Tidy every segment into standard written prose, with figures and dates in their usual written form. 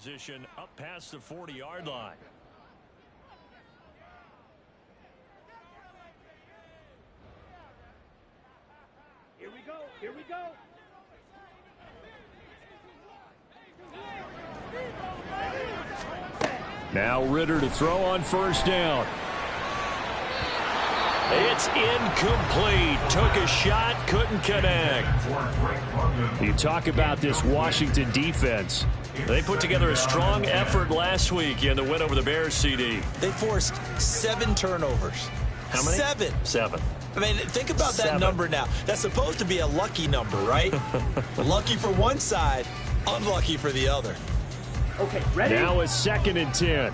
position up past the 40-yard line. Here we go. Here we go. Now Ritter to throw on first down. It's incomplete. Took a shot, couldn't connect. You talk about this Washington defense. They put together a strong effort last week in the win over the Bears, CD. They forced 7 turnovers. How many? 7. I mean, think about that number now. That's supposed to be a lucky number, right? Lucky for one side, unlucky for the other. Okay, ready? Now it's 2nd and 10.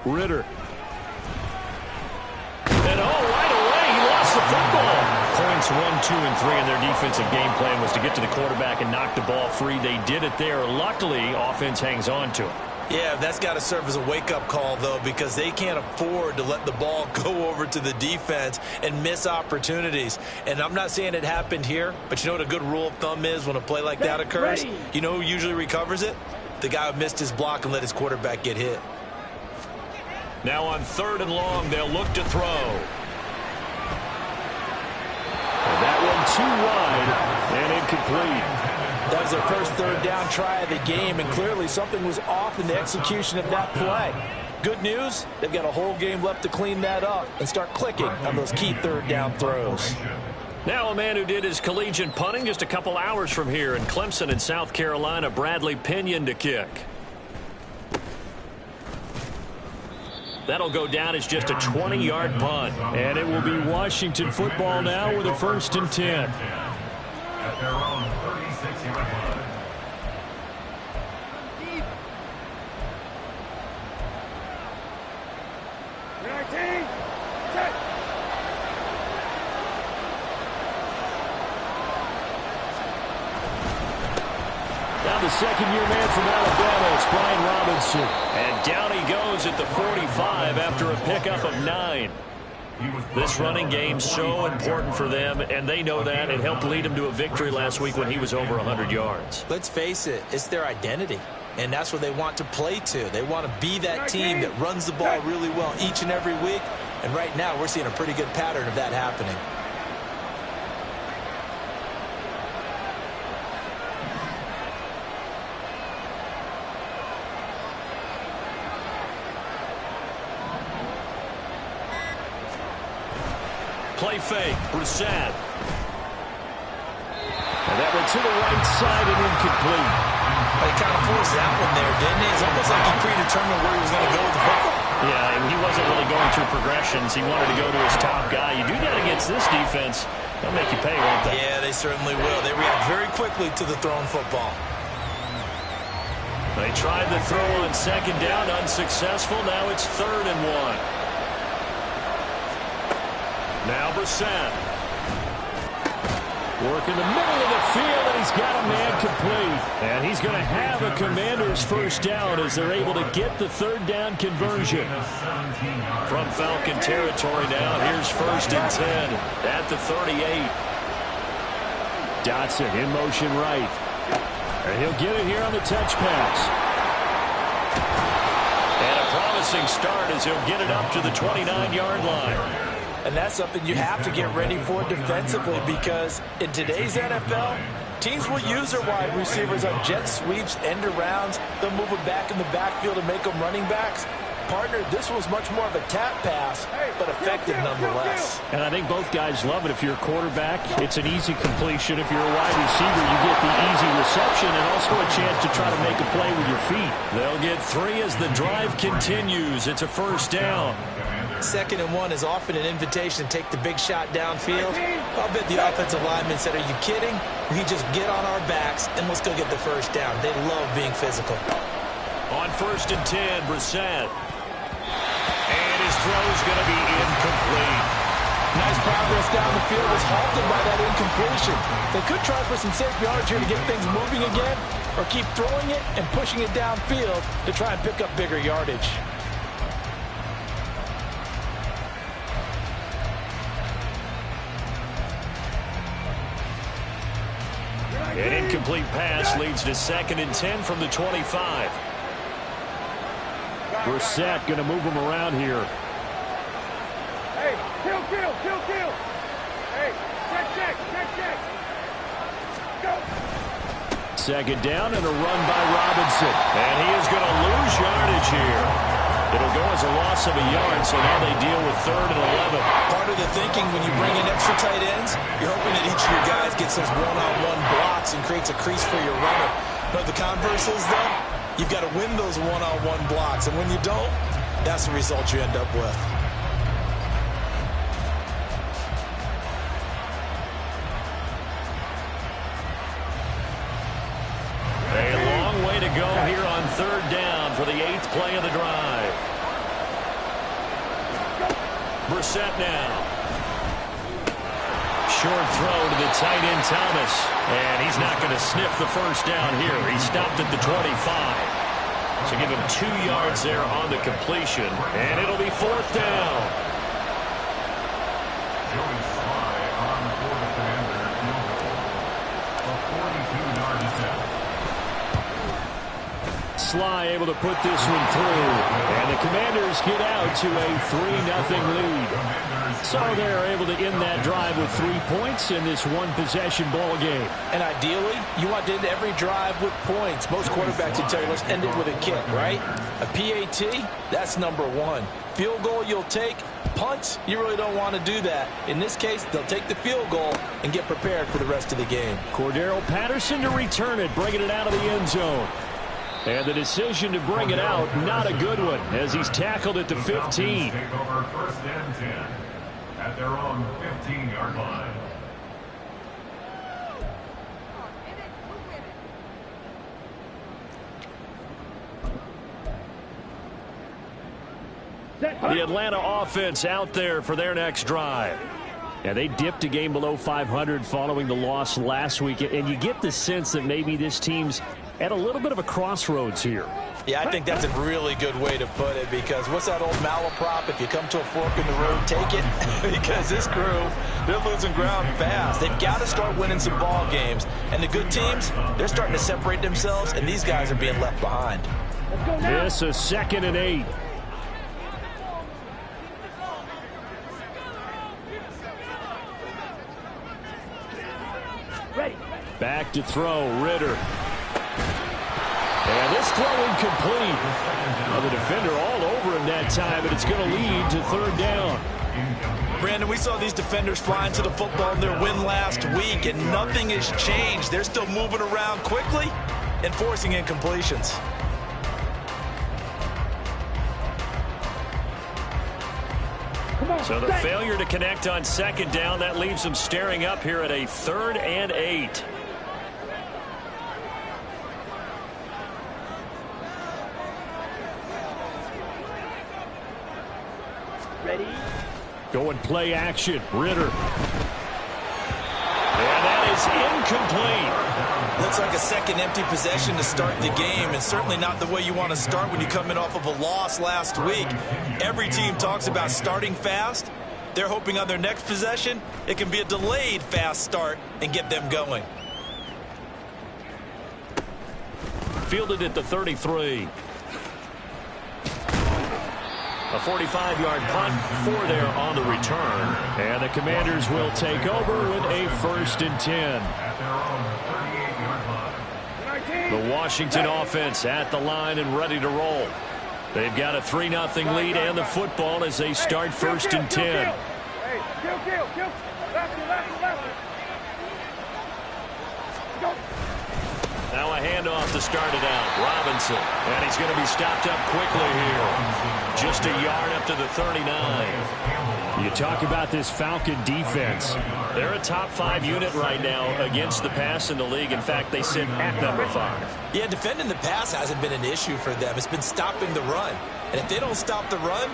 Ritter. And right away, he lost the football. Points 1, 2, and 3 in their defensive game plan was to get to the quarterback and knock the ball free. They did it there. Luckily, offense hangs on to it. Yeah, that's got to serve as a wake-up call, though, because they can't afford to let the ball go over to the defense and miss opportunities. And I'm not saying it happened here, but you know what a good rule of thumb is when a play like that occurs? You know who usually recovers it? The guy who missed his block and let his quarterback get hit. Now on 3rd and long, they'll look to throw. That one too wide and incomplete. That was their first 3rd down try of the game, and clearly something was off in the execution of that play. Good news, they've got a whole game left to clean that up and start clicking on those key 3rd down throws. Now a man who did his collegiate punting just a couple hours from here in Clemson in South Carolina, Bradley Pinion to kick. That'll go down as just a 20-yard punt. And it will be Washington football now with a 1st and 10. At their own 36-yard line. Now the second-year man from Alabama, it's Brian Robinson. And down he goes at the 45 after a pickup of 9. This running game's so important for them, and they know that. It helped lead them to a victory last week when he was over 100 yards. Let's face it, it's their identity, and that's what they want to play to. They want to be that team that runs the ball really well each and every week, and right now we're seeing a pretty good pattern of that happening. Play fake, Brissett. And that went to the right side and incomplete. They kind of forced that one there, didn't he? It's almost like he predetermined where he was going to go with the football. Yeah, and he wasn't really going through progressions. He wanted to go to his top guy. You do that against this defense, they'll make you pay, won't they? Yeah, they certainly will. They react very quickly to the thrown football. They tried the throw on 2nd down, unsuccessful. Now it's 3rd and 1. Now Brissett. Work in the middle of the field, and he's got a man complete. And he's going to have a Commander's first down as they're able to get the 3rd down conversion. From Falcon territory now, here's 1st and 10 at the 38. Dotson in motion right. And he'll get it here on the touch pass. And a promising start as he'll get it up to the 29-yard line. And that's something you have to get ready for defensively, because in today's NFL, teams will use their wide receivers on jet sweeps, end arounds. They'll move them back in the backfield and make them running backs. Partner, this was much more of a tap pass, but effective nonetheless. And I think both guys love it. If you're a quarterback, it's an easy completion. If you're a wide receiver, you get the easy reception and also a chance to try to make a play with your feet. They'll get 3 as the drive continues. It's a 1st down. 2nd and 1 is often an invitation to take the big shot downfield. I'll bet the offensive lineman said, "Are you kidding? We just get on our backs and let's go get the 1st down." They love being physical. On 1st and 10, Brissett. And his throw is going to be incomplete. Nice progress down the field, was halted by that incompletion. They could try for some safe yards here to get things moving again, or keep throwing it and pushing it downfield to try and pick up bigger yardage. An incomplete pass leads to 2nd and 10 from the 25. Brissett going to move him around here. Hey, kill. Hey, check. Go. 2nd down and a run by Robinson. And he is going to lose yardage here. It'll go as a loss of a yard, so now they deal with 3rd and 11. Part of the thinking when you bring in extra tight ends, you're hoping that each of your guys gets those one-on-one blocks and creates a crease for your runner. But the converse is, though, you've got to win those one-on-one blocks. And when you don't, that's the result you end up with. A long way to go here on 3rd down for the 8th play of the drive. Brissett now. Short throw to the tight end Thomas. And he's not going to sniff the 1st down here. He stopped at the 25. So give him 2 yards there on the completion. And it'll be 4th down. Joey Sly on for the Commander. A 42-yard attempt. Sly able to put this one through. And the Commanders get out to a 3-0 lead. So they're able to end that drive with 3 points in this one-possession ball game. And ideally, you want to end every drive with points. Most quarterbacks would tell you, let's end it with a kick, right? A PAT, that's number 1. Field goal you'll take. Punts, you really don't want to do that. In this case, they'll take the field goal and get prepared for the rest of the game. Cordero Patterson to return it, bringing it out of the end zone. And the decision to bring it out, not a good one, as he's tackled at the 15. Take over 1st and 10 at their own 15-yard line. The Atlanta offense out there for their next drive. And they dipped a game below 500 following the loss last week. And you get the sense that maybe this team's at a little bit of a crossroads here. Yeah, I think that's a really good way to put it, because what's that old malaprop? If you come to a fork in the road, take it. Because this crew, they're losing ground fast. They've got to start winning some ball games. And the good teams, they're starting to separate themselves, and these guys are being left behind. This is 2nd and 8. Ready. Back to throw, Ritter. And this throw incomplete. Well, the defender all over him that time, but it's going to lead to 3rd down. Brandon, we saw these defenders flying to the football in their win last week, and nothing has changed. They're still moving around quickly and forcing incompletions. So the failure to connect on 2nd down, that leaves them staring up here at a 3rd and 8. Ready. Going play action. Ritter. And that is incomplete. Looks like a second empty possession to start the game, and certainly not the way you want to start when you come in off of a loss last week. Every team talks about starting fast. They're hoping on their next possession, it can be a delayed fast start and get them going. Fielded at the 33. A 45-yard punt for there on the return. And the Commanders will take over with a 1st and 10. The Washington offense at the line and ready to roll. They've got a 3-0 lead and the football as they start 1st and 10. Hey, kill. Left. Go. Now a handoff to start it out. Robinson. And he's going to be stopped up quickly here. Just a yard up to the 39. You talk about this Falcon defense. They're a top 5 unit right now against the pass in the league. In fact, they sit at number 5. Yeah, defending the pass hasn't been an issue for them. It's been stopping the run. And if they don't stop the run,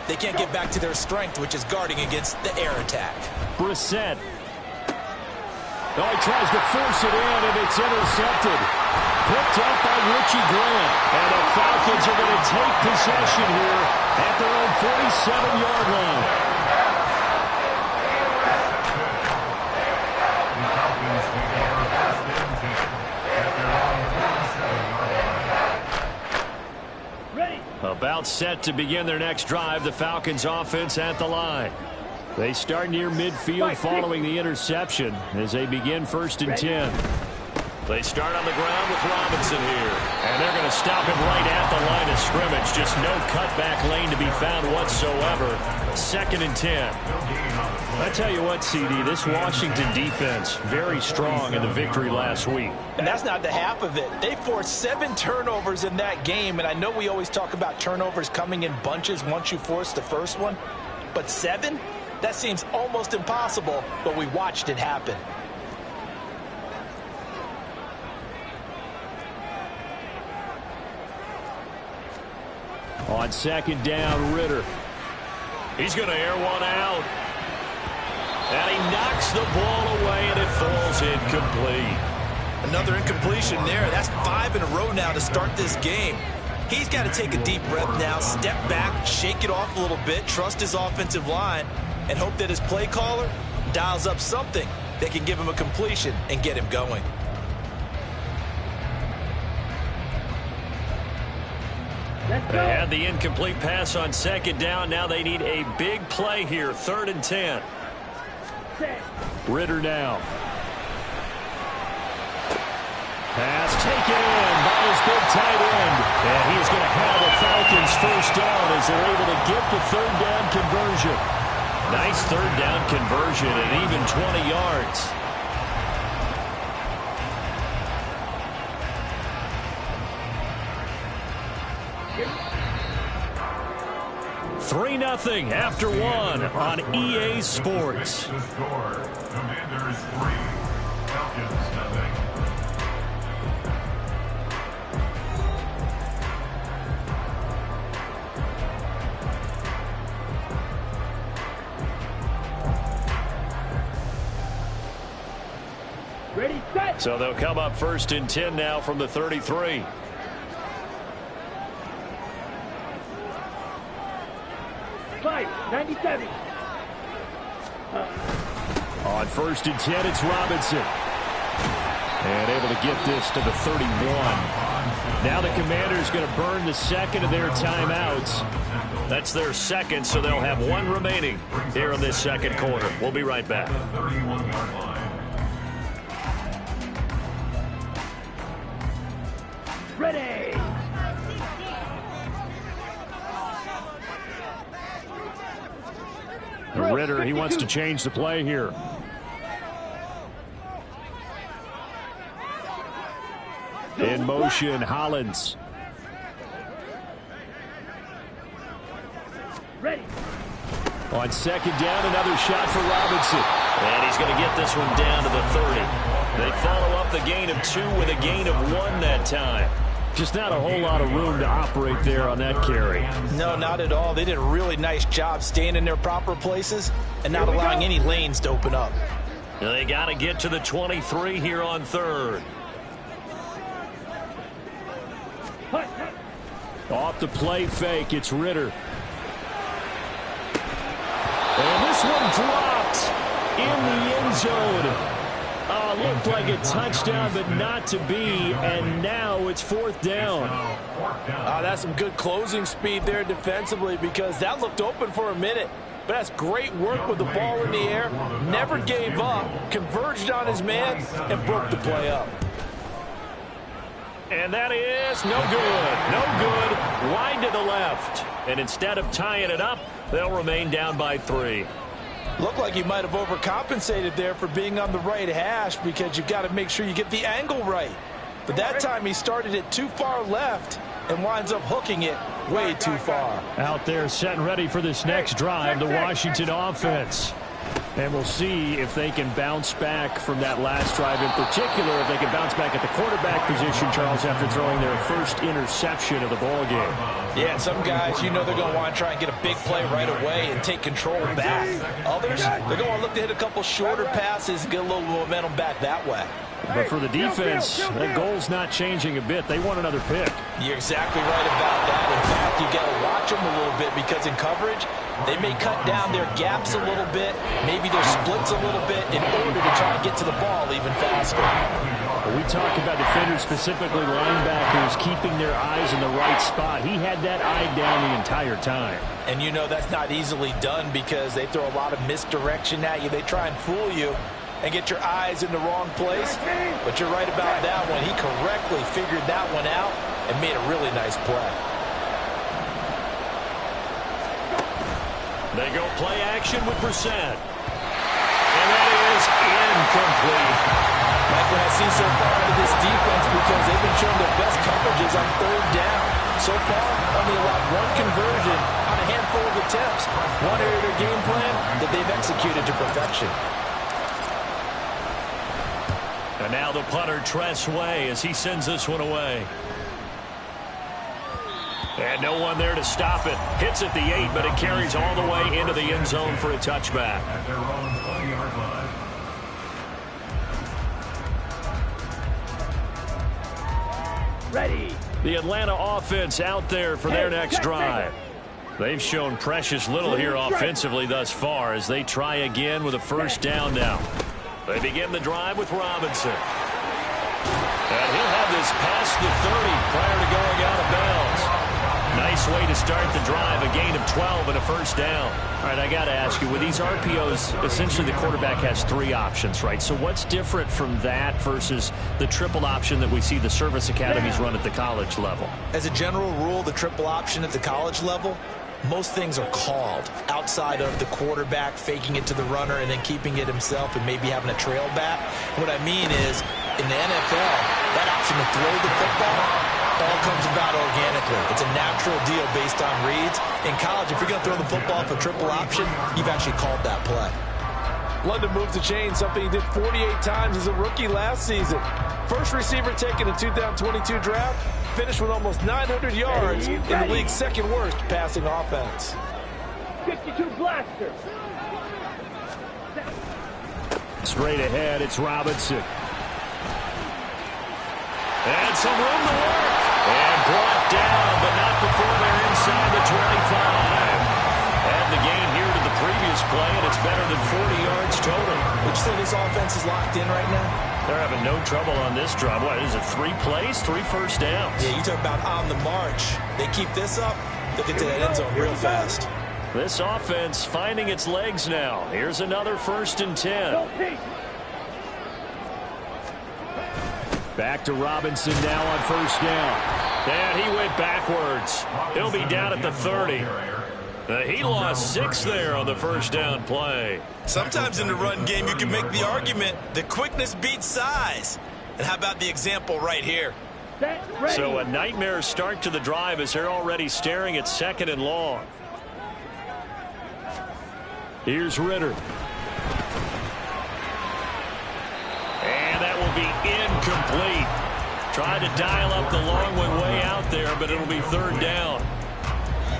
they can't get back to their strength, which is guarding against the air attack. Brissett. Oh, he tries to force it in, and it's intercepted. Picked up by Richie Grant. And the Falcons are going to take possession here at their own 47-yard line. timeout set to begin their next drive. The Falcons offense at the line. They start near midfield following the interception as they begin 1st and 10. They start on the ground with Robinson here. And they're going to stop him right at the line of scrimmage. Just no cutback lane to be found whatsoever. 2nd and 10. I tell you what, CD, this Washington defense, very strong in the victory last week. And that's not the half of it. They forced 7 turnovers in that game. And I know we always talk about turnovers coming in bunches once you force the first one. But 7? That seems almost impossible, but we watched it happen. On 2nd down, Ritter. He's going to air one out. And he knocks the ball away, and it falls incomplete. Another incompletion there. That's 5 in a row now to start this game. He's got to take a deep breath now, step back, shake it off a little bit, trust his offensive line, and hope that his play caller dials up something that can give him a completion and get him going. They had the incomplete pass on 2nd down. Now they need a big play here. 3rd and 10. Ritter now. Pass taken in by his big tight end. And he's going to have the Falcons 1st down as they're able to get the 3rd down conversion. Nice 3rd down conversion and even 20 yards. Three 3-0 after 1 on EA Sports. The score, Commanders 3, Falcons 0. Ready, set. So they'll come up 1st and 10 now from the 33. Five, 97. On 1st and 10, it's Robinson. And able to get this to the 31. Now the Commanders going to burn the 2nd of their timeouts. That's their 2nd, so they'll have 1 remaining here in this 2nd quarter. We'll be right back. 31-yard line. Ready. Ritter, he wants to change the play here. In motion, Hollins. Ready. On 2nd down, another shot for Robinson. And he's going to get this one down to the 30. They follow up the gain of 2 with a gain of 1 that time. Just not a whole lot of room to operate there on that carry. No, not at all. They did a really nice job staying in their proper places and not allowing any lanes to open up. They got to get to the 23 here on 3rd. Off the play fake, it's Ritter. And this one dropped in the end zone. Looked like a touchdown, but not to be, and now it's 4th down. That's some good closing speed there defensively because that looked open for a minute. But that's great work with the ball in the air. Never gave up, converged on his man, and broke the play up. And that is no good. No good. Wide to the left. And instead of tying it up, they'll remain down by 3. Looked like he might have overcompensated there for being on the right hash because you've got to make sure you get the angle right. But that time he started it too far left and winds up hooking it way too far. Out there set and ready for this next drive, the Washington offense. And we'll see if they can bounce back from that last drive, in particular if they can bounce back at the quarterback position, Charles, after throwing their first interception of the ball game. Yeah, some guys, you know they're going to want to try and get a big play right away and take control back. Others, they're going to look to hit a couple shorter passes and get a little momentum back that way. But for the defense, that goal's not changing a bit. They want another pick. You're exactly right about that. In fact, you got to watch them a little bit because in coverage, they may cut down their gaps a little bit, maybe maybe their splits a little bit in order to try and get to the ball even faster. Well, we talk about defenders, specifically linebackers, keeping their eyes in the right spot. He had that eye down the entire time. And you know that's not easily done because they throw a lot of misdirection at you. They try and fool you and get your eyes in the wrong place. But you're right about that one. He correctly figured that one out and made a really nice play. They go play action with Brissett. And that is incomplete. Like what I've seen so far out of this defense, because they've been showing their best coverages on third down. So far, only allowed one conversion on a handful of attempts. One area of their game plan that they've executed to perfection. And now the punter, Tress Way, as he sends this one away. And no one there to stop it. Hits at the 8, but it carries all the way into the end zone for a touchback. At their own 20-yard line. Ready. The Atlanta offense out there for their next drive. They've shown precious little here offensively thus far as they try again with a first down now. They begin the drive with Robinson. And he'll have this past the 30 prior to going out of bounds. Nice way to start the drive, a gain of 12 and a first down. All right, I got to ask you, with these RPOs, essentially the quarterback has 3 options, right? So what's different from that versus the triple option that we see the service academies run at the college level? As a general rule, the triple option at the college level, most things are called outside of the quarterback faking it to the runner and then keeping it himself and maybe having a trail back. What I mean is, in the NFL, that option to throw the football all comes about organically. It's a natural deal based on reads. In college, if you're going to throw the football for triple option, you've actually called that play. London moves the chain, something he did 48 times as a rookie last season. First receiver taken in 2022 draft, finished with almost 900 yards in the league's second worst passing offense. 52 blaster. Straight ahead, it's Robinson. And some room to work. And brought down, but not before they're inside the 25. And the gain here to the previous play, and it's better than 40 yards total. Would you say this offense is locked in right now? They're having no trouble on this drive. What is it, 3 plays, 3 first downs? Yeah, you talk about on the march. They keep this up, they'll get to that end zone real fast. This offense finding its legs now. Here's another 1st and 10. Back to Robinson now on first down. And he went backwards. He'll be down at the 30. He lost 6 there on the first down play. Sometimes in the run game, you can make the argument that quickness beats size. And how about the example right here? So a nightmare start to the drive as they're already staring at 2nd and long. Here's Ritter. And that will be incomplete. Tried to dial up the long one way out there, but it'll be 3rd down.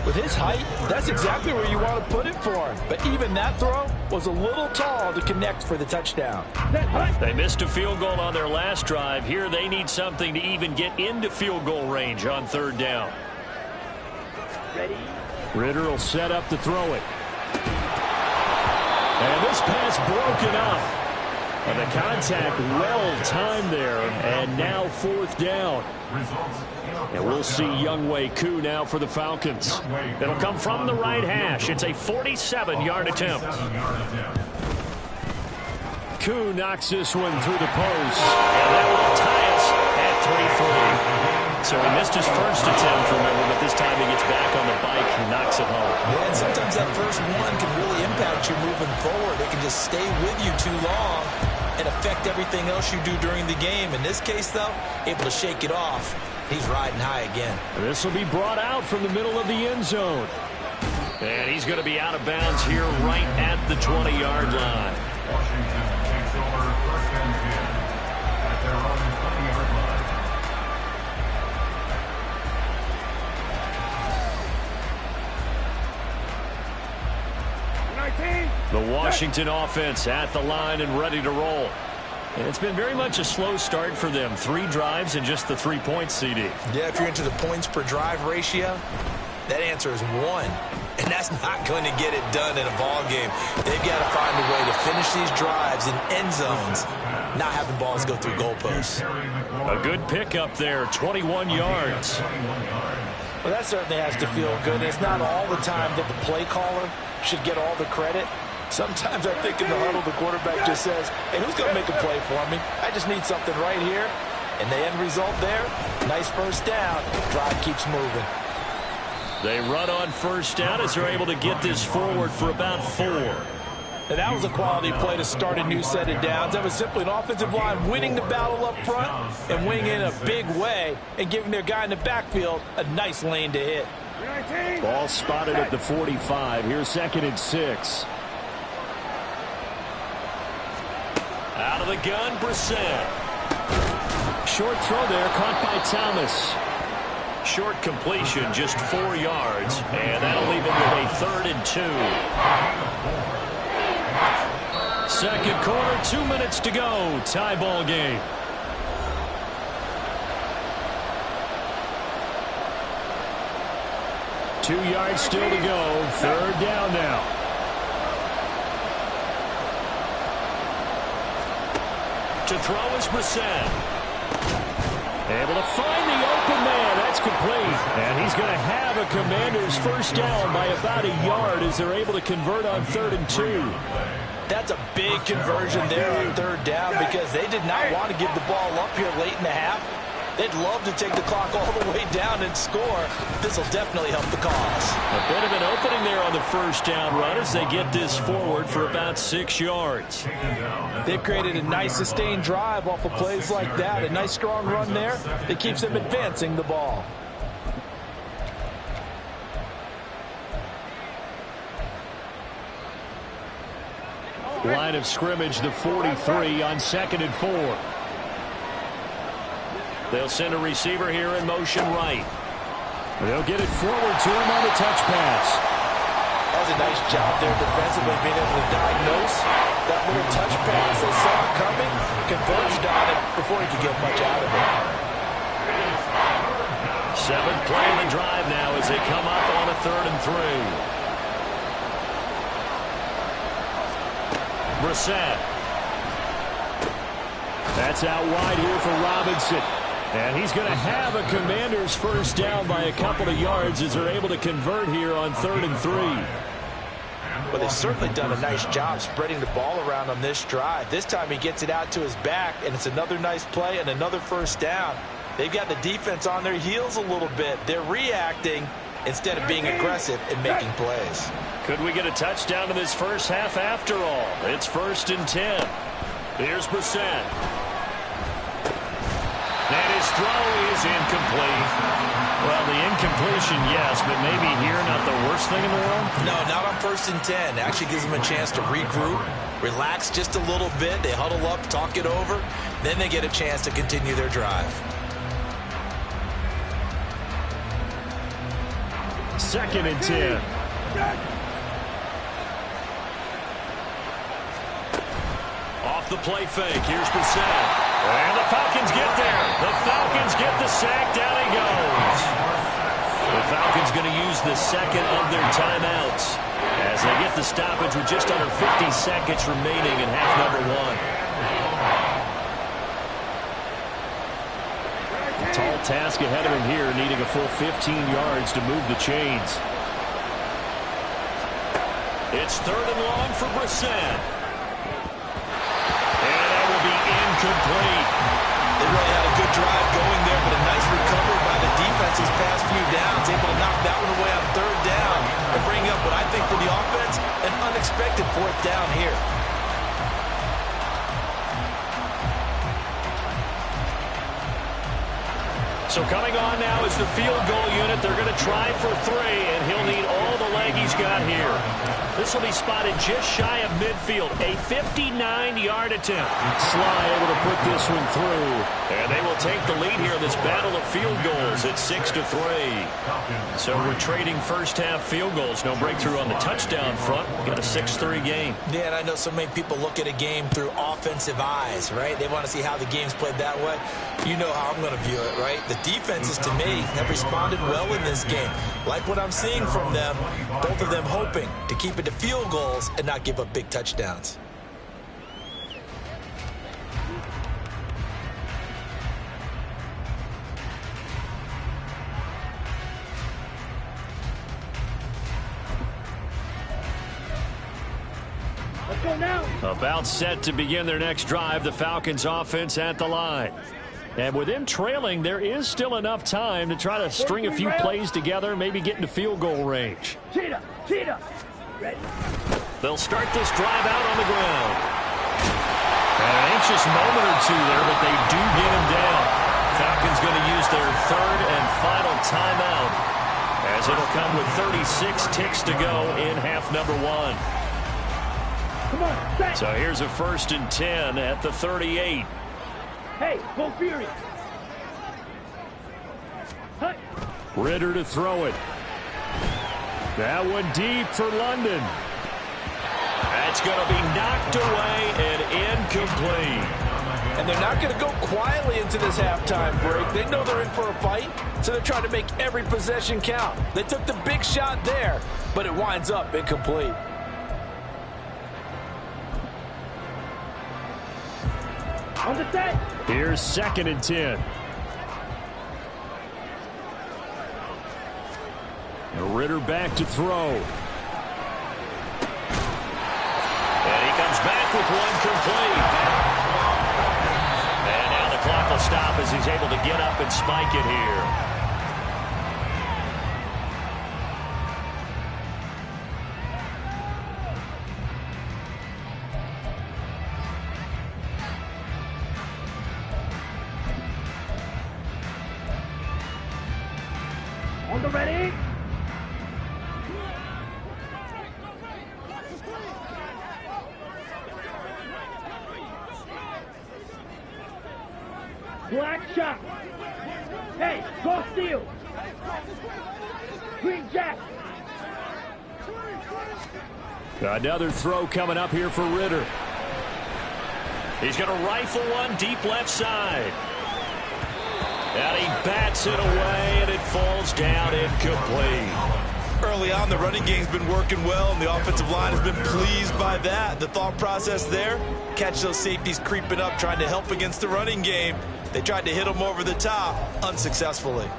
With his height, that's exactly where you want to put it for him. But even that throw was a little tall to connect for the touchdown. They missed a field goal on their last drive. Here they need something to even get into field goal range on 3rd down. Ready. Ritter will set up to throw it. And this pass broken up. And the contact well timed there, and now 4th down. And we'll see Younghoe Koo now for the Falcons. It'll come from the right hash. It's a 47-yard attempt. Koo knocks this one through the post, and that will tie us at 3-3. So he missed his first attempt, remember, but this time he gets back on the bike and knocks it home. Yeah, and sometimes that first one can really impact you moving forward. It can just stay with you too long and affect everything else you do during the game. In this case, though, able to shake it off. He's riding high again. This will be brought out from the middle of the end zone. And he's going to be out of bounds here right at the 20-yard line. Washington takes over 1st and 10 at their own 20-yard line. The Washington offense at the line and ready to roll. And it's been very much a slow start for them. 3 drives and just the 3 points, CD. Yeah, if you're into the points per drive ratio, that answer is 1. And that's not going to get it done in a ball game. They've got to find a way to finish these drives in end zones, not having balls go through goalposts. A good pickup there, 21 yards. Well, that certainly has to feel good. It's not all the time that the play caller should get all the credit. Sometimes I think in the huddle, the quarterback just says, hey, who's going to make a play for me? I just need something right here. And the end result there, nice first down. Drive keeps moving. They run on first down as they're able to get this forward for about 4. And that was a quality play to start a new set of downs. That was simply an offensive line winning the battle up front and winning in a big way and giving their guy in the backfield a nice lane to hit. Ball spotted at the 45. Here's 2nd and 6. Out of the gun, Brissett. Short throw there, caught by Thomas. Short completion, just 4 yards, and that'll leave him with a 3rd and 2. Second quarter, 2 minutes to go. Tie ball game. Two yards still to go. 3rd down now. To throw is Brissett. Able to find the open man. That's complete. And he's going to have a Commanders first down by about a yard as they're able to convert on 3rd and 2. That's a big conversion there on 3rd down because they did not want to give the ball up here late in the half. They'd love to take the clock all the way down and score. This will definitely help the cause. A bit of an opening there on the first down run as they get this forward for about 6 yards. They've created a nice sustained drive off of plays like that. A nice strong run there that keeps them advancing the ball. Line of scrimmage, the 43 on 2nd and 4. They'll send a receiver here in motion right. They'll get it forward to him on the touch pass. That was a nice job there defensively, being able to diagnose that little touch pass. They saw it coming, converged on it before he could get much out of it. 7th play of the drive now as they come up on a 3rd and 3. Brissett. That's out wide here for Robinson. And he's going to have a Commanders first down by a couple of yards as they're able to convert here on 3rd and 3. Well, they've certainly done a nice job spreading the ball around on this drive. This time he gets it out to his back, and it's another nice play and another first down. They've got the defense on their heels a little bit. They're reacting instead of being aggressive and making plays. Could we get a touchdown in this first half after all? It's 1st and 10. Here's Brissett. And his throw is incomplete. Well, the incompletion, yes, but maybe here not the worst thing in the world? No, not on 1st and 10. It actually gives them a chance to regroup, relax just a little bit. They huddle up, talk it over. Then they get a chance to continue their drive. 2nd and 10. Off the play fake. Here's Brissett. And the Falcons get there. The Falcons get the sack. Down he goes. The Falcons going to use the second of their timeouts as they get the stoppage with just under 50 seconds remaining in half number 1. Tall task ahead of him here, needing a full 15 yards to move the chains. It's 3rd and long for Brissett. And that will be incomplete. They really had a good drive going there, but a nice recovery by the defense these past few downs. Able to knock that one away on 3rd down and bring up what I think for the offense, an unexpected 4th down here. So coming on now is the field goal unit. They're going to try for 3, and he'll need all the leg he's got here. This will be spotted just shy of midfield. A 59-yard attempt. Sly able to put this one through. And they will take the lead here in this battle of field goals at 6-3. So we're trading first half field goals. No breakthrough on the touchdown front. Got a 6-3 game. Yeah, and I know so many people look at a game through offensive eyes, right? They want to see how the game's played that way. You know how I'm going to view it, right? The defenses, to me, have responded well in this game. Like what I'm seeing from them, both of them hoping to keep it to field goals and not give up big touchdowns. Let's go now. About set to begin their next drive, the Falcons offense at the line. And with them trailing, there is still enough time to try to string a few plays together, maybe get into field goal range. Cheetah, cheetah. Ready. They'll start this drive out on the ground. An anxious moment or two there, but they do get him down. Falcons going to use their third and final timeout, as it'll come with 36 ticks to go in half number one. Come on, set. So here's a 1st and 10 at the 38. Hey, go Fury. Hut. Ritter to throw it. That one deep for London. That's going to be knocked away and incomplete. And they're not going to go quietly into this halftime break. They know they're in for a fight, so they're trying to make every possession count. They took the big shot there, but it winds up incomplete. On the set. Here's 2nd and 10. Ritter back to throw. And he comes back with one complete. And now the clock will stop as he's able to get up and spike it here. On the ready. Black shot. Hey, go steal. Green jack. Another throw coming up here for Ritter. He's going to rifle one deep left side. And he bats it away, and it falls down incomplete. Early on, the running game's been working well, and the offensive line has been pleased by that. The thought process there, catch those safeties creeping up, trying to help against the running game. They tried to hit them over the top, unsuccessfully.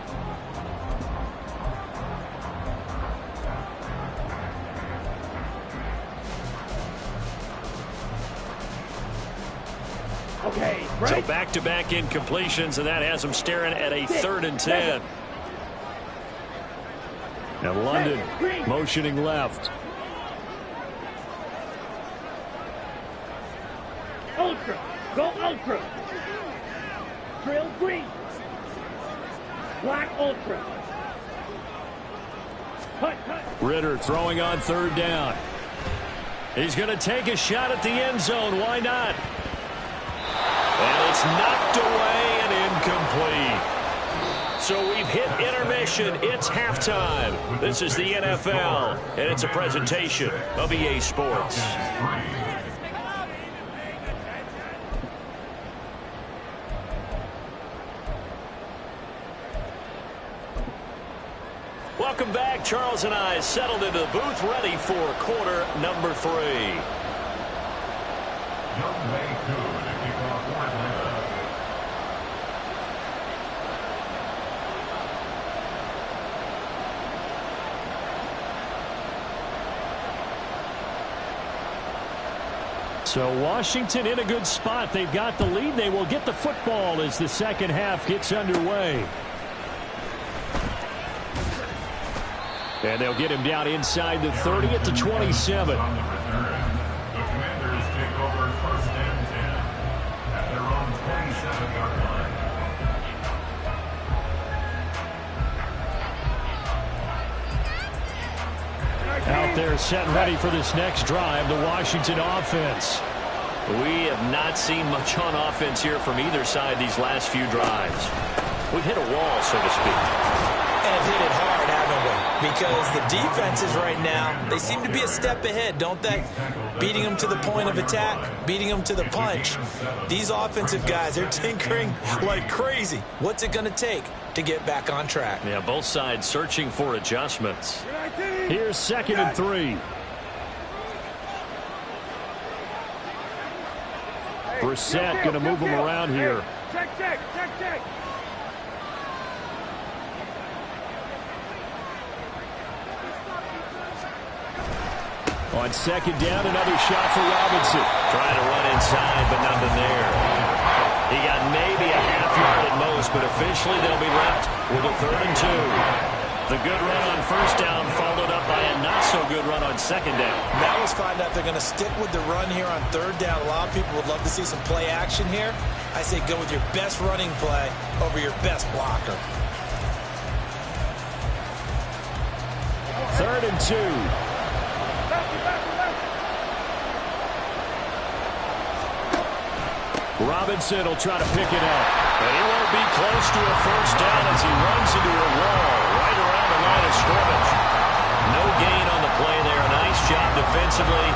Okay, So right. back-to-back incompletions, and that has him staring at a 3rd and 10. And London motioning left. Ultra. Go ultra. Trail green. Black ultra. Hut, hut. Ritter throwing on 3rd down. He's going to take a shot at the end zone. Why not? And it's knocked away and incomplete. So we've hit intermission. It's halftime. This is the NFL, and it's a presentation of EA Sports. Welcome back. Charles and I settled into the booth, ready for quarter number 3. Young Bay 2 to kick off Atlanta. So Washington in a good spot. They've got the lead. They will get the football as the second half gets underway. And they'll get him down inside the 30 at the 27. On the return, the Commanders take over 1st and 10 at their own 27-yard line. Out there set and ready for this next drive, the Washington offense. We have not seen much on offense here from either side these last few drives. We've hit a wall, so to speak. And hit it hard, haven't we? Because the defenses right now, they seem to be a step ahead, don't they? Beating them to the point of attack, beating them to the punch. These offensive guys, they're tinkering like crazy. What's it going to take to get back on track? Yeah, both sides searching for adjustments. Here's 2nd and 3. Brissett going to move him around here. Check, check, check, check. On second down, another shot for Robinson. Trying to run inside, but nothing there. He got maybe a half yard at most, but officially they'll be left with a 3rd and 2. The good run on first down followed up by a not-so-good run on second down. Now let's find out if they're going to stick with the run here on 3rd down. A lot of people would love to see some play action here. I say go with your best running play over your best blocker. 3rd and 2. Robinson will try to pick it up. But he won't be close to a first down as he runs into a wall right around the line of scrimmage. No gain on the play there. A nice job defensively.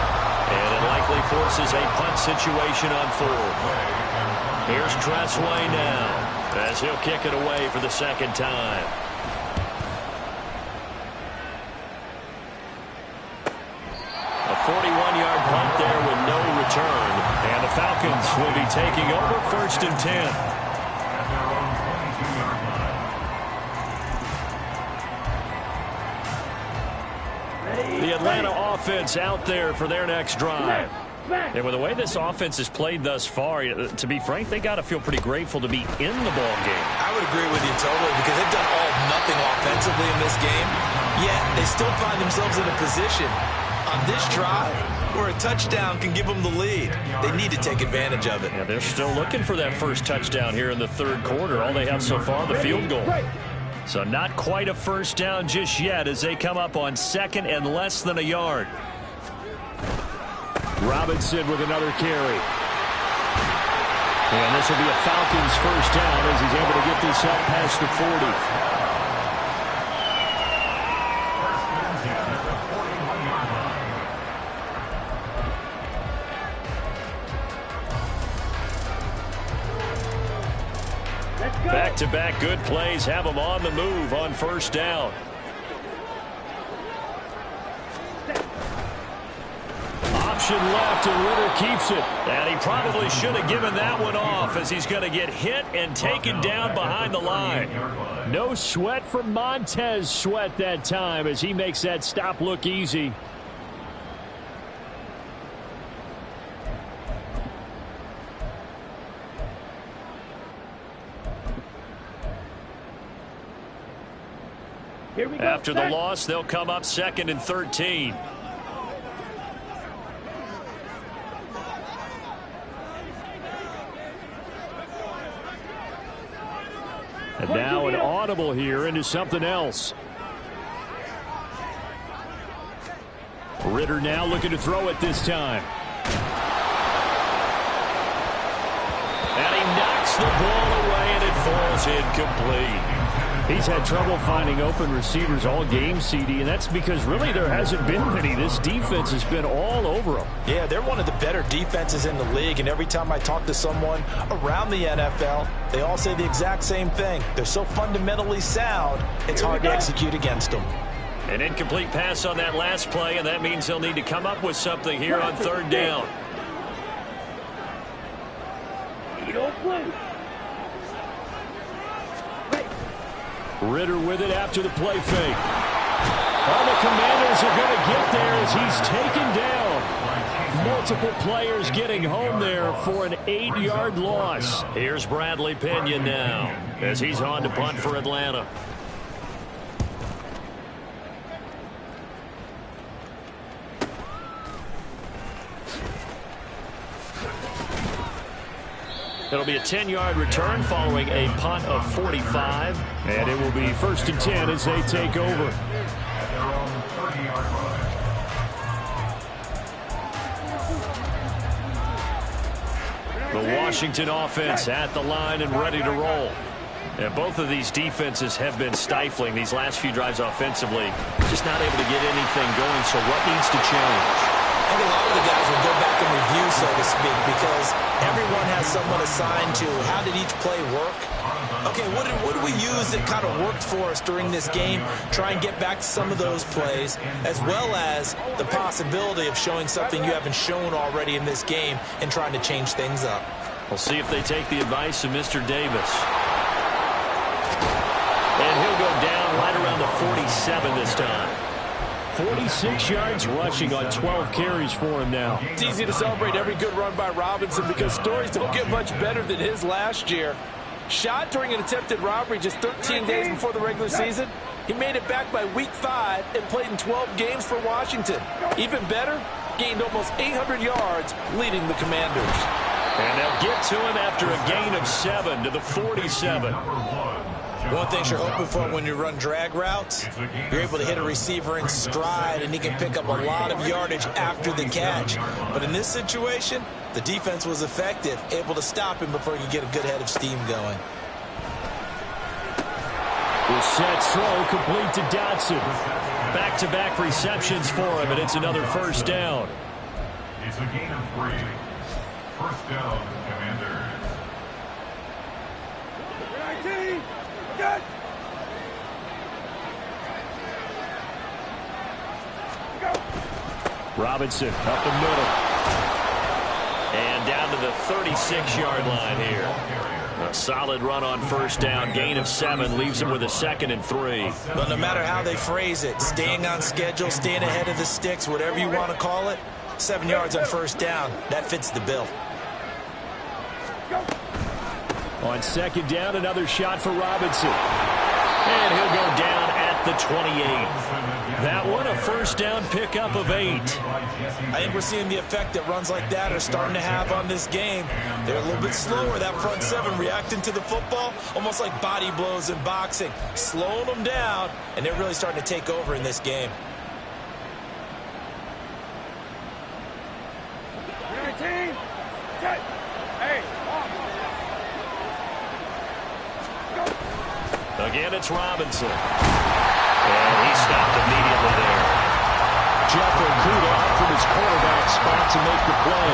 And it likely forces a punt situation on 4th. Here's Tressway now as he'll kick it away for the 2nd time. A 41-yard punt there with no return. And the Falcons will be taking over 1st and 10. The Atlanta offense out there for their next drive. And with the way this offense has played thus far, to be frank, they got to feel pretty grateful to be in the ball game. I would agree with you totally because they've done all of nothing offensively in this game, yet they still find themselves in a position on this drive where a touchdown can give them the lead. They need to take advantage of it. Yeah, they're still looking for that first touchdown here in the 3rd quarter. All they have so far, the field goal. So not quite a first down just yet as they come up on 2nd and less than a yard. Robinson with another carry. And this will be a Falcons first down as he's able to get this up past the 40. Back-to-back good plays have them on the move on first down. Option left, and Ritter keeps it. And he probably should have given that one off as he's going to get hit and taken down behind the line. No sweat from Montez Sweat that time as he makes that stop look easy. After the loss, they'll come up 2nd and 13. And now an audible here into something else. Ritter now looking to throw it this time. And he knocks the ball away, and it falls incomplete. He's had trouble finding open receivers all game, CD, and that's because really there hasn't been many. This defense has been all over them. Yeah, they're one of the better defenses in the league, and every time I talk to someone around the NFL, they all say the exact same thing. They're so fundamentally sound, it's hard to execute against them. An incomplete pass on that last play, and that means he'll need to come up with something here on 3rd down. You don't play. Ritter with it after the play fake. All the Commanders are going to get there as he's taken down. Multiple players getting home there for an 8-yard loss. Here's Bradley Pinion now as he's on to punt for Atlanta. It'll be a 10-yard return following a punt of 45. And it will be 1st and 10 as they take over. The Washington offense at the line and ready to roll. And both of these defenses have been stifling these last few drives offensively. Just not able to get anything going, so what needs to change? I think a lot of the guys will go back and review, so to speak, because everyone has someone assigned to how did each play work. Okay, what did we use that kind of worked for us during this game? Try and get back to some of those plays, as well as the possibility of showing something you haven't shown already in this game and trying to change things up. We'll see if they take the advice of Mr. Davis. And he'll go down right around the 47 this time. 46 yards rushing on 12 carries for him now. It's easy to celebrate every good run by Robinson because stories don't get much better than his last year. Shot during an attempted robbery just 13 days before the regular season. He made it back by week 5 and played in 12 games for Washington. Even better, gained almost 800 yards leading the Commanders. And they'll get to him after a gain of 7 to the 47. One thing you're hoping for when you run drag routes, you're able to hit a receiver in stride, and he can pick up a lot of yardage after the catch. But in this situation, the defense was effective, able to stop him before he could get a good head of steam going. Set throw complete to Dotson. Back-to-back receptions for him, and it's another first down. It's a gain of 3. First down, Commanders. 19. Good. Robinson up the middle. And down to the 36-yard line here. A solid run on first down. Gain of 7 leaves him with a 2nd and 3. But no matter how they phrase it, staying on schedule, staying ahead of the sticks, whatever you want to call it, 7 yards on first down, that fits the bill. On second down, another shot for Robinson. And he'll go down at the 28. That one, a first down pickup of 8. I think we're seeing the effect that runs like that are starting to have on this game. They're a little bit slower, that front 7, reacting to the football, almost like body blows in boxing, slowing them down, and they're really starting to take over in this game. 19. Good. Hey. Again, it's Robinson. And he stopped immediately there. Jeff Okudah up from his quarterback spot to make the play.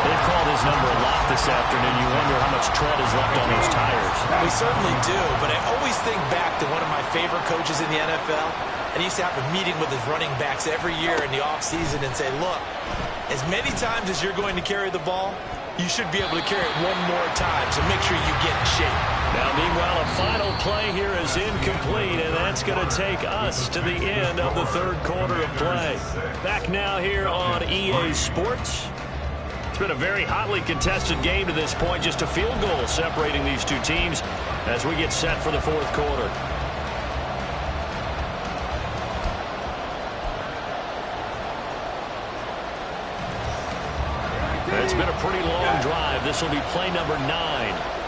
They've called his number a lot this afternoon. You wonder how much tread is left on those tires. We certainly do, but I always think back to one of my favorite coaches in the NFL, and he used to have a meeting with his running backs every year in the offseason and say, look, as many times as you're going to carry the ball, you should be able to carry it one more time, so make sure you get in shape. Now, meanwhile, a final play here is incomplete, and that's going to take us to the end of the third quarter of play. Back now here on EA Sports. It's been a very hotly contested game to this point, just a field goal separating these two teams as we get set for the fourth quarter. It's been a pretty long drive. This will be play number 9,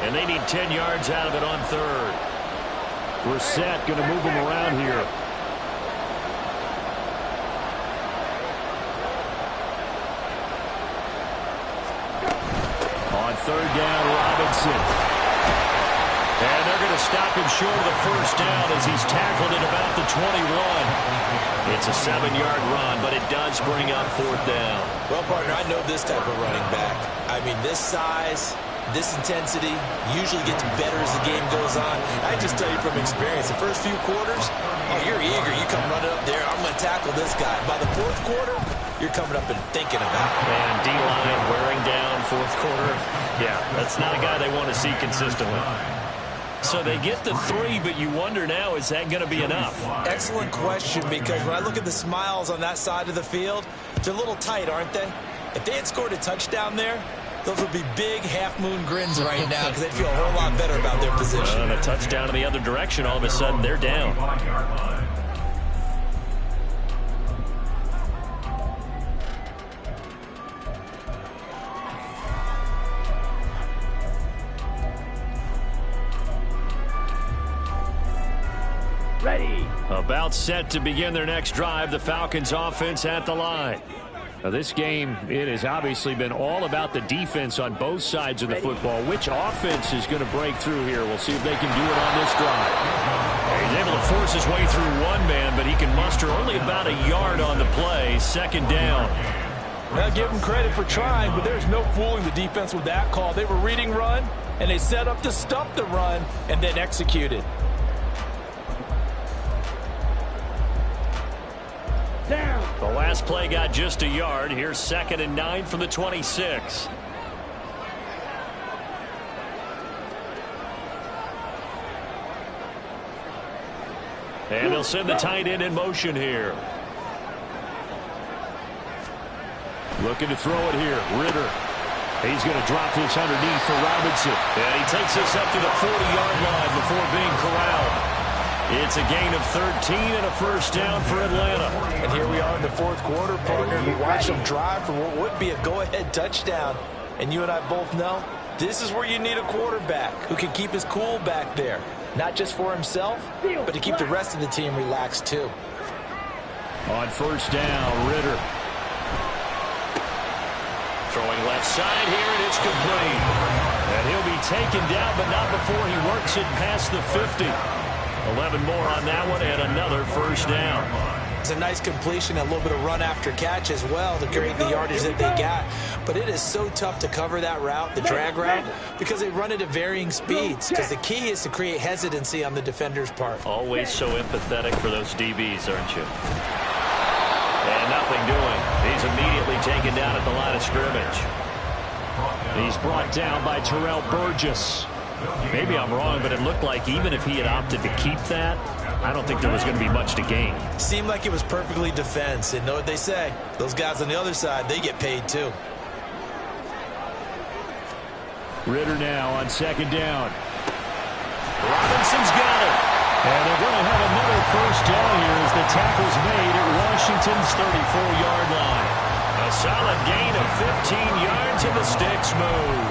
and they need 10 yards out of it on third. Brissett going to move them around here. On third down, Robinson. And they're going to stop him short of the first down as he's tackled at about the 21. It's a 7-yard run, but it does bring up fourth down. Well, partner, I know this type of running back. I mean, this size, this intensity usually gets better as the game goes on. I just tell you from experience, the first few quarters, oh, you're eager. You come running up there, I'm going to tackle this guy. By the fourth quarter, you're coming up and thinking about it. And D-line wearing down fourth quarter. Yeah, that's not a guy they want to see consistently. So they get the 3, but you wonder now, is that going to be enough? Excellent question, because when I look at the smiles on that side of the field, they're a little tight, aren't they? If they had scored a touchdown there, those would be big half-moon grins right now because they'd feel a whole lot better about their position. And a touchdown in the other direction, all of a sudden they're down. Ready. About set to begin their next drive, the Falcons offense at the line. Now, this game, it has obviously been all about the defense on both sides of the football. Which offense is going to break through here? We'll see if they can do it on this drive. He's able to force his way through one man, but he can muster only about a yard on the play. Second down. I'll give them credit for trying, but there's no fooling the defense with that call. They were reading run, and they set up to stop the run and then executed. Down. The last play got just a yard. Here's 2nd and 9 from the 26. And they'll send the tight end in motion here. Looking to throw it here. Ritter. He's going to drop this underneath for Robinson. And he takes this up to the 40-yard line before being corralled. It's a gain of 13 and a first down for Atlanta. And here we are in the fourth quarter, partner. We watch them drive for what would be a go-ahead touchdown. And you and I both know this is where you need a quarterback who can keep his cool back there. Not just for himself, but to keep the rest of the team relaxed too. On first down, Ritter. Throwing left side here, and it's complete. And he'll be taken down, but not before he works it past the 50. 11 more on that one, and another first down. It's a nice completion, a little bit of run after catch as well to create the yardage that they got. But it is so tough to cover that route, the drag route, because they run it at varying speeds. Because the key is to create hesitancy on the defender's part. Always so empathetic for those DBs, aren't you? And nothing doing. He's immediately taken down at the line of scrimmage. He's brought down by Terrell Burgess. Maybe I'm wrong, but it looked like even if he had opted to keep that, I don't think there was going to be much to gain. Seemed like it was perfectly defense. And know what they say? Those guys on the other side, they get paid too. Ritter now on second down. Robinson's got it. And they're going to have another first down here as the tackle's made at Washington's 34-yard line. A solid gain of 15 yards and the sticks move.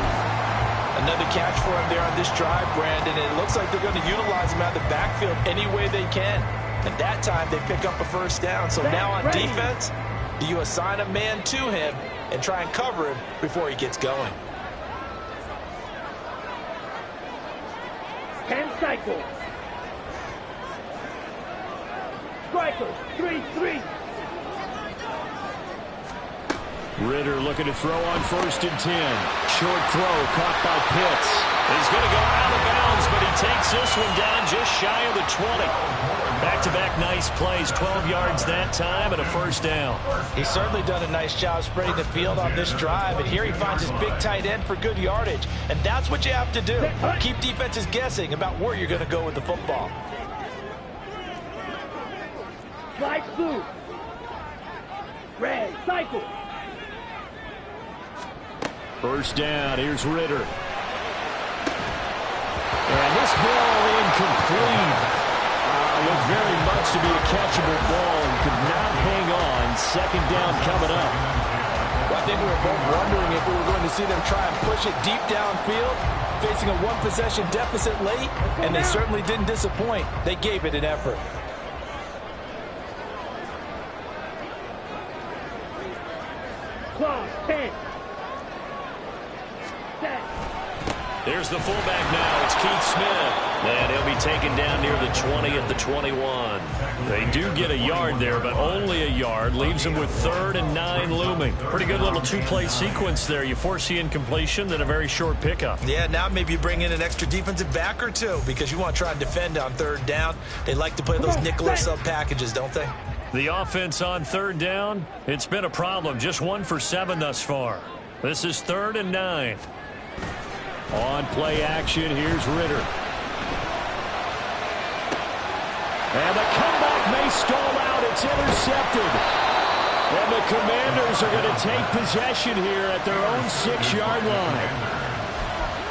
Another catch for him there on this drive, Brandon. And it looks like they're going to utilize him out of the backfield any way they can. And that time they pick up a first down. So now on defense, do you assign a man to him and try and cover him before he gets going? 10 cycles. Striker, 3-3. Ritter looking to throw on first and 10. Short throw caught by Pitts. He's going to go out of bounds, but he takes this one down just shy of the 20. Back-to-back nice plays, 12 yards that time and a first down. He's certainly done a nice job spreading the field on this drive, and here he finds his big tight end for good yardage. And that's what you have to do. Keep defenses guessing about where you're going to go with the football. Slide blue. Red, cycle. First down, here's Ritter. And this ball incomplete. Looked very much to be a catchable ball and could not hang on. Second down coming up. Well, I think we were both wondering if we were going to see them try and push it deep downfield, facing a one-possession deficit late, and they certainly didn't disappoint. They gave it an effort. Clock, 10. There's the fullback now. It's Keith Smith. And he'll be taken down near the 20 at the 21. They do get a yard there, but only a yard. Leaves them with 3rd and 9 looming. Pretty good little two-play sequence there. You force the incompletion, then a very short pickup. Yeah, now maybe you bring in an extra defensive back or two because you want to try and defend on 3rd down. They like to play those nickel or sub packages, don't they? The offense on 3rd down, it's been a problem. Just 1 for 7 thus far. This is 3rd and 9. On play action, here's Ritter. And the comeback may stall out. It's intercepted. And the Commanders are going to take possession here at their own 6-yard line.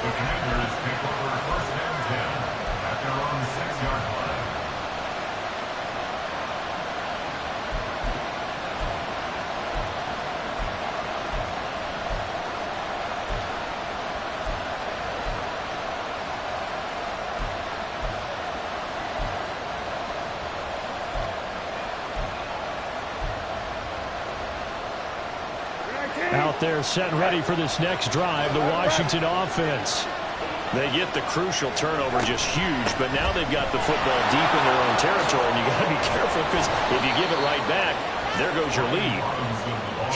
The Commanders take over first and 10 at their own 6-yard line. Out there set and ready for this next drive, the Washington offense. They get the crucial turnover, just huge, but now they've got the football deep in their own territory, and you got to be careful because if you give it right back, there goes your lead.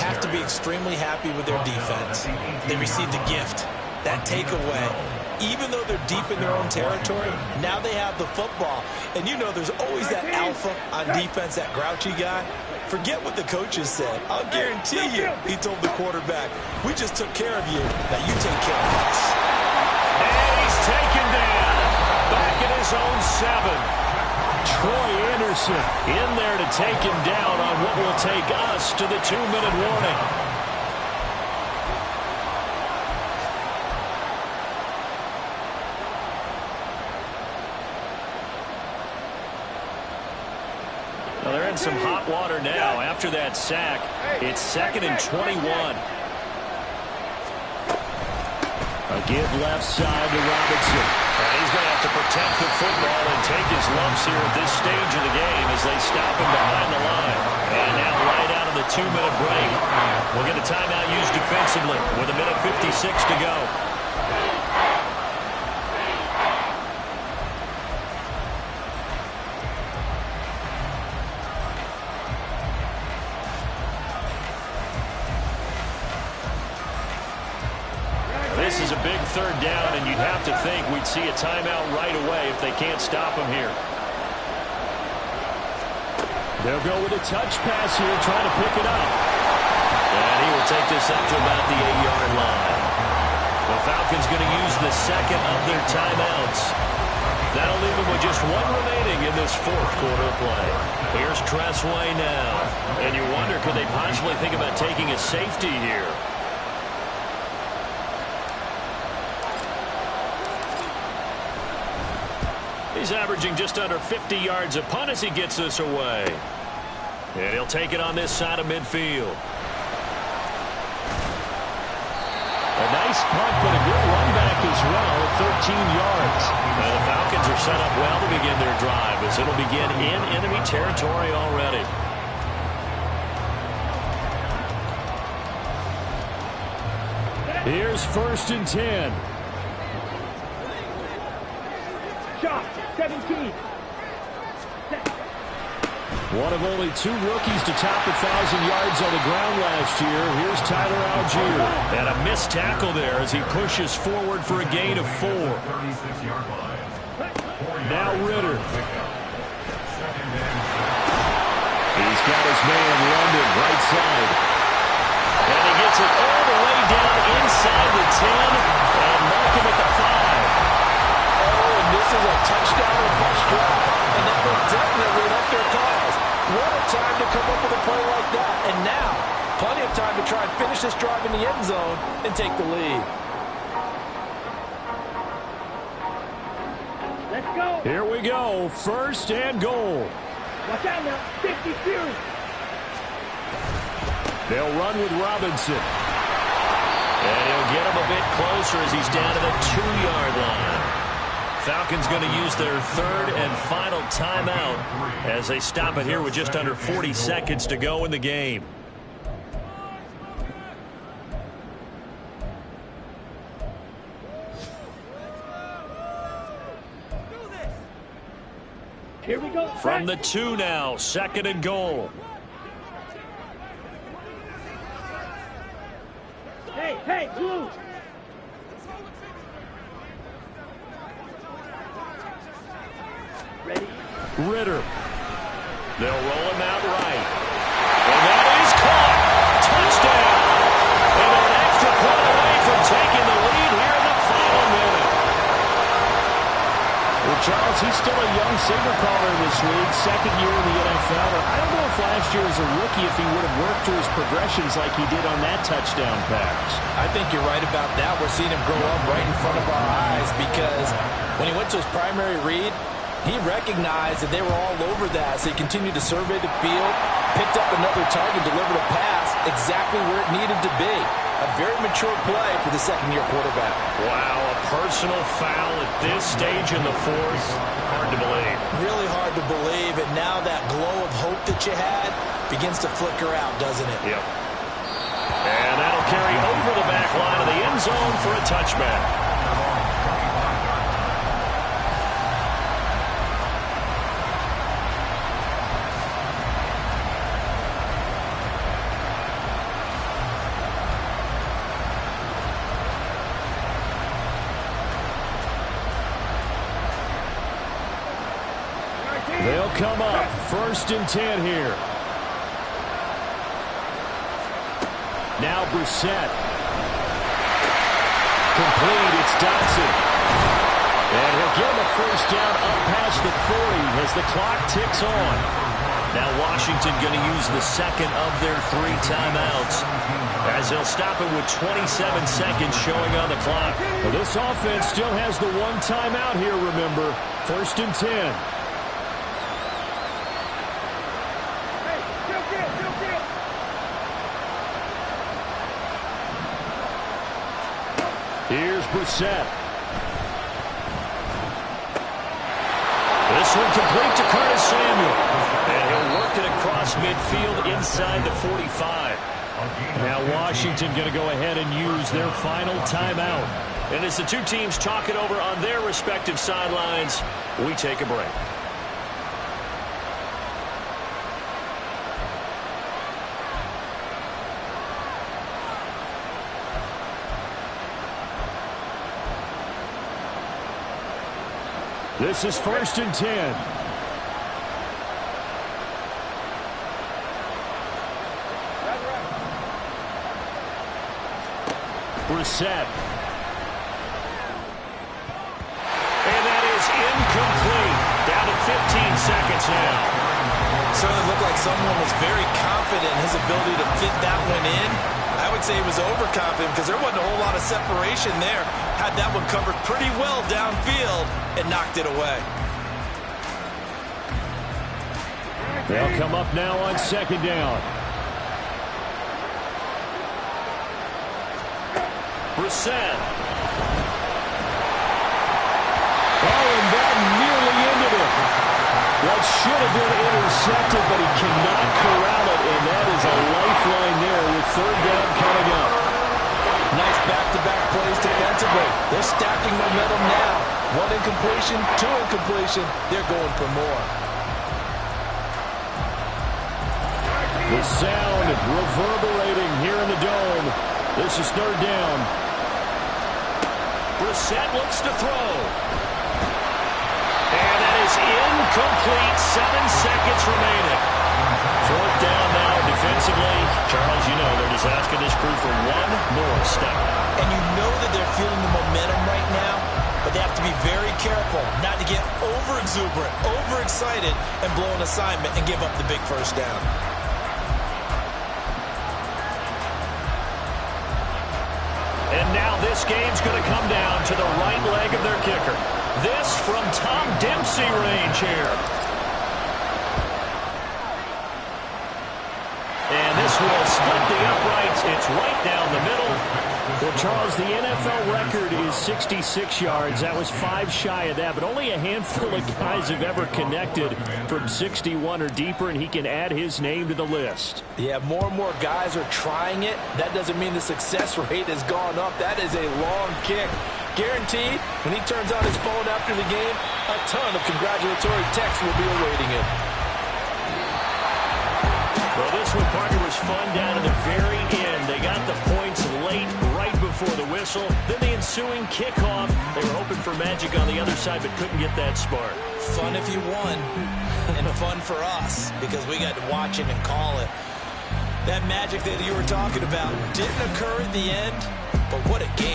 Have to be extremely happy with their defense. They received a gift, that takeaway. Even though they're deep in their own territory, now they have the football. And you know there's always that alpha on defense, that grouchy guy. Forget what the coaches said. I'll guarantee you, he told the quarterback, we just took care of you. Now you take care of us. And he's taken down. Back at his own 7. Troy Anderson in there to take him down on what will take us to the 2-minute warning. in some hot water now after that sack. It's 2nd and 21. A give left side to Robinson. And he's going to have to protect the football and take his lumps here at this stage of the game as they stop him behind the line. And now right out of the 2-minute break, we'll get a timeout used defensively with 1:56 to go. This is a big 3rd down, and you'd have to think we'd see a timeout right away if they can't stop him here. They'll go with a touch pass here, trying to pick it up. And he will take this up to about the 8-yard line. The Falcons going to use the 2nd of their timeouts. That'll leave them with just 1 remaining in this 4th quarter play. Here's Tressway now. And you wonder, could they possibly think about taking a safety here? He's averaging just under 50 yards a punt as he gets this away. And he'll take it on this side of midfield. A nice punt, but a good run back as well, 13 yards. And the Falcons are set up well to begin their drive as it'll begin in enemy territory already. Here's 1st and 10. Shot, 17. One of only 2 rookies to top 1,000 yards on the ground last year. Here's Tyler Algier. And a missed tackle there as he pushes forward for a gain of 4. Now Ritter. He's got his man London right side. And he gets it all the way down inside the 10 and mark him at the 5. This is a touchdown or bust drive, and that will definitely help their cause. What a time to come up with a play like that. And now, plenty of time to try and finish this drive in the end zone and take the lead. Let's go. Here we go. 1st and goal. Watch out now. 50 series. They'll run with Robinson. And he'll get him a bit closer as he's down to the 2-yard line. Falcons going to use their 3rd and final timeout as they stop it here with just under 40 seconds to go in the game. Here we go. From the 2 now, 2nd and goal. Hey, blue. Ready? Ritter. They'll roll him out right. And that is caught. Touchdown. And an extra point away from taking the lead here in the final minute. Well, Charles, he's still a young signal caller in this league, 2nd year in the NFL. I don't know if last year as a rookie if he would have worked through his progressions like he did on that touchdown pass. I think you're right about that. We're seeing him grow up right in front of our eyes because when he went to his primary read, he recognized that they were all over that, so he continued to survey the field, picked up another target, delivered a pass exactly where it needed to be. A very mature play for the 2nd-year quarterback. Wow, a personal foul at this stage in the 4th. Hard to believe. Really hard to believe, and now that glow of hope that you had begins to flicker out, doesn't it? Yep. And that'll carry over the back line of the end zone for a touchback. They'll come up 1st and 10 here. Now Brissett. Complete, it's Dotson. And he'll get him a 1st down up past the 40 as the clock ticks on. Now Washington going to use the 2nd of their 3 timeouts as they'll stop it with 27 seconds showing on the clock. Well, this offense still has the 1 timeout here, remember. 1st and 10. Here's Brissett. This one complete to Curtis Samuel. And he'll work it across midfield inside the 45. Now Washington going to go ahead and use their final timeout. And as the two teams talk it over on their respective sidelines, we take a break. This is 1st and 10. Brissett. And that is incomplete. Down to 15 seconds now. Certainly looked like someone was very confident in his ability to fit that one in. I would say he was overconfident because there wasn't a whole lot of separation there. Had that one covered pretty well downfield and knocked it away. They'll come up now on 2nd down. Brissett. Oh, and that nearly ended it. That should have been intercepted, but he cannot corral it, and that is a lifeline there with 3rd down coming up. Nice back-to-back plays defensively. They're stacking momentum now. 1 incompletion, 2 incompletion. They're going for more. The sound reverberating here in the dome. This is 3rd down. Brissett looks to throw. And that is incomplete. 7 seconds remaining. 4th down now defensively. Charles, you know they're just asking this crew for one more step. And you know that they're feeling the momentum right now, but they have to be very careful not to get over-exuberant, over-excited, and blow an assignment and give up the big 1st down. And now this game's going to come down to the right leg of their kicker. This from Tom Dempsey range here. And this will split the uprights. It's right down the middle. Well, Charles, the NFL record is 66 yards. That was 5 shy of that, but only a handful of guys have ever connected from 61 or deeper, and he can add his name to the list. Yeah, more and more guys are trying it. That doesn't mean the success rate has gone up. That is a long kick. Guaranteed, when he turns on his phone after the game, a ton of congratulatory texts will be awaiting him. Well, this one, partner, was fun down to the very end. They got the points late, right before the whistle. Then the ensuing kickoff. They were hoping for magic on the other side, but couldn't get that spark. Fun if you won, and fun for us because we got to watch it and call it. That magic that you were talking about didn't occur at the end, but what a game.